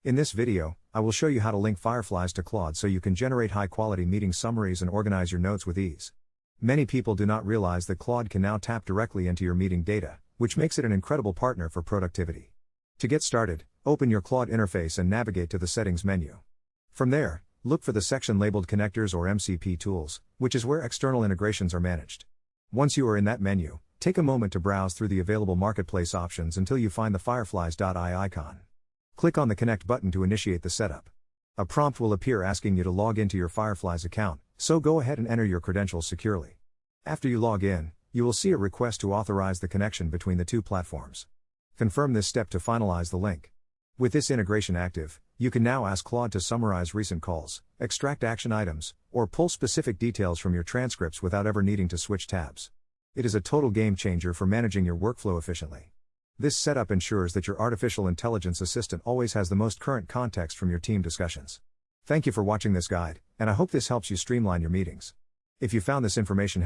In this video, I will show you how to link Fireflies to Claude so you can generate high-quality meeting summaries and organize your notes with ease. Many people do not realize that Claude can now tap directly into your meeting data, which makes it an incredible partner for productivity. To get started, open your Claude interface and navigate to the Settings menu. From there, look for the section labeled Connectors or MCP Tools, which is where external integrations are managed. Once you are in that menu, take a moment to browse through the available marketplace options until you find the Fireflies.ai icon. Click on the Connect button to initiate the setup. A prompt will appear asking you to log into your Fireflies account, so go ahead and enter your credentials securely. After you log in, you will see a request to authorize the connection between the two platforms. Confirm this step to finalize the link. With this integration active, you can now ask Claude to summarize recent calls, extract action items, or pull specific details from your transcripts without ever needing to switch tabs. It is a total game changer for managing your workflow efficiently. This setup ensures that your artificial intelligence assistant always has the most current context from your team discussions. Thank you for watching this guide, and I hope this helps you streamline your meetings. If you found this information